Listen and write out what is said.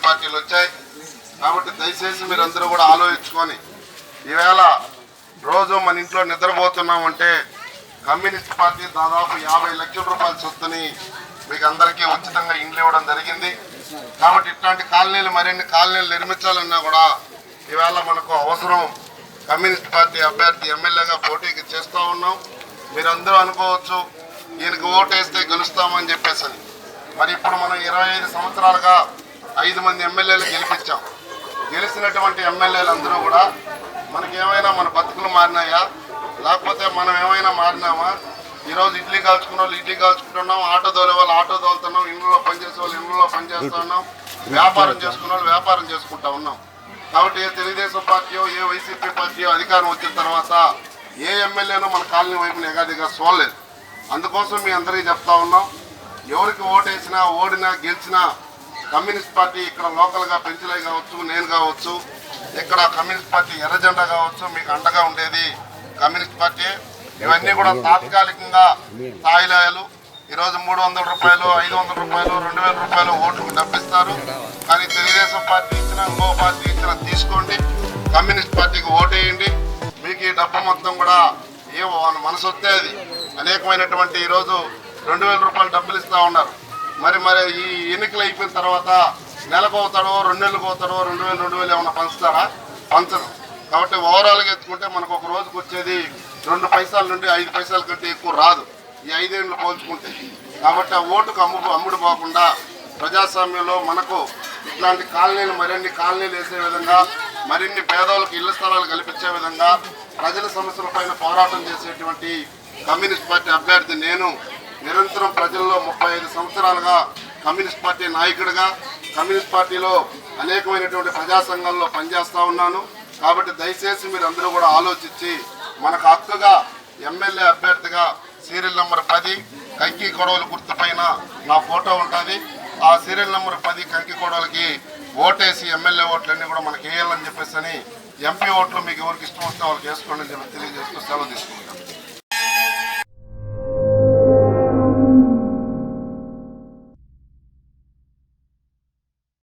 పార్టీలు వచ్చాయి. కాబట్టి దయచేసి మీరందరూ కూడా ఆలోచించుకొని ఈవేళ రోజు మన ఇంట్లో నిద్రపోతున్నామంటే కమ్యూనిస్ట్ పార్టీ దాదాపు 50 లక్షల రూపాయల సొత్తుని మీకు అందరికీ ఉచితంగా ఇండ్లు ఇవ్వడం జరిగింది. కాబట్టి ఇట్లాంటి కాలనీలు మరిన్ని కాలనీలు నిర్మించాలన్నా కూడా ఈవేళ మనకు అవసరం. కమ్యూనిస్ట్ పార్టీ అభ్యర్థి ఎమ్మెల్యేగా పోటీకి చేస్తూ ఉన్నాం. మీరందరూ అనుకోవచ్చు ఈయనకి ఓటేస్తే గెలుస్తామని చెప్పేసి. మరి ఇప్పుడు మనం 25 సంవత్సరాలుగా 5 మంది ఎమ్మెల్యేలు గెలిపించాం. గెలిచినటువంటి ఎమ్మెల్యేలు అందరూ కూడా మనకేమైనా మన బతుకులు మారినాయా, లేకపోతే మనం ఏమైనా మారినామా? ఈరోజు ఇడ్లీ కాల్చుకున్న వాళ్ళు ఇడ్లీ కాల్చుకుంటున్నాం, ఆటో తోలే వాళ్ళు ఆటో తోలుతున్నాం, ఇండ్లలో పనిచేసే వాళ్ళు ఇండ్లలో పనిచేస్తున్నాం, వ్యాపారం చేసుకున్న వాళ్ళు వ్యాపారం చేసుకుంటా ఉన్నాం. కాబట్టి ఏ తెలుగుదేశం పార్టీయో ఏ వైసీపీ పార్టీయో అధికారం వచ్చిన తర్వాత ఏ ఎమ్మెల్యేనో మన కాలనీ వైపున ఎగాదిగా చూడలేదు. అందుకోసం మీ అందరికీ చెప్తా ఉన్నాం, ఎవరికి ఓటేసినా ఓడినా గెలిచినా కమ్యూనిస్ట్ పార్టీ ఇక్కడ లోకల్గా పెంచలే కావచ్చు, నేను కావచ్చు, ఇక్కడ కమ్యూనిస్ట్ పార్టీ ఎర్రజెండా కావచ్చు, మీకు అండగా ఉండేది కమ్యూనిస్ట్ పార్టీ. ఇవన్నీ కూడా తాత్కాలికంగా తాయిలాయలు. ఈరోజు 300 రూపాయలు, 500 రూపాయలు, 2000 రూపాయలు ఓటుకు డబ్బిస్తారు. కానీ తెలుగుదేశం పార్టీ ఇచ్చిన, ఇంకో పార్టీ ఇచ్చిన తీసుకోండి, కమ్యూనిస్ట్ పార్టీకి ఓటేయండి. మీకు ఈ డబ్బు మొత్తం కూడా ఏ మనసు వస్తే అది అనేకమైనటువంటి ఈరోజు 2000 రూపాయలు డబ్బులు ఇస్తూ ఉన్నారు. మరి ఈ ఎన్నికలు అయిపోయిన తర్వాత నెలకు అవుతాడో 2 నెలలకు అవుతాడో 2000 ఏమైనా పంచుతారా? పంచరు. కాబట్టి ఓవరాల్గా ఎత్తుకుంటే మనకు ఒక రోజుకు వచ్చేది 2 పైసల నుండి 5 పైసల కంటే ఎక్కువ రాదు ఈ 5 ఏళ్ళు పోల్చుకుంటే. కాబట్టి ఆ ఓటుకు అమ్ముడు పోకుండా ప్రజాస్వామ్యంలో మనకు ఇట్లాంటి కాలనీలు మరిన్ని కాలనీలు వేసే విధంగా, మరిన్ని పేదవాళ్ళకి ఇళ్ల స్థలాలు కల్పించే విధంగా, ప్రజల సమస్యల పైన పోరాటం చేసేటువంటి కమ్యూనిస్ట్ పార్టీ అభ్యర్థి నేను నిరంతరం ప్రజల్లో 35 సంవత్సరాలుగా కమ్యూనిస్ట్ పార్టీ నాయకుడిగా కమ్యూనిస్ట్ పార్టీలో అనేకమైనటువంటి ప్రజా సంఘాల్లో పనిచేస్తూ ఉన్నాను. కాబట్టి దయచేసి మీరు అందరూ కూడా ఆలోచించి మనకు హక్కుగా ఎమ్మెల్యే అభ్యర్థిగా సీరియల్ నెంబర్ 10 కంకి కొడవల గుర్తు పైన నా ఫోటో ఉంటుంది. ఆ సీరియల్ నెంబర్ 10 కంకి కొడవలకి ఓటేసి ఎమ్మెల్యే ఓట్లన్నీ కూడా మనకి వేయాలని చెప్పేసి, ఎంపీ ఓట్లు మీకు ఎవరికి ఇష్టం వస్తే వాళ్ళకి వేసుకోండి అని చెప్పి తెలియజేస్తూ సెలవు తీసుకుంటాం.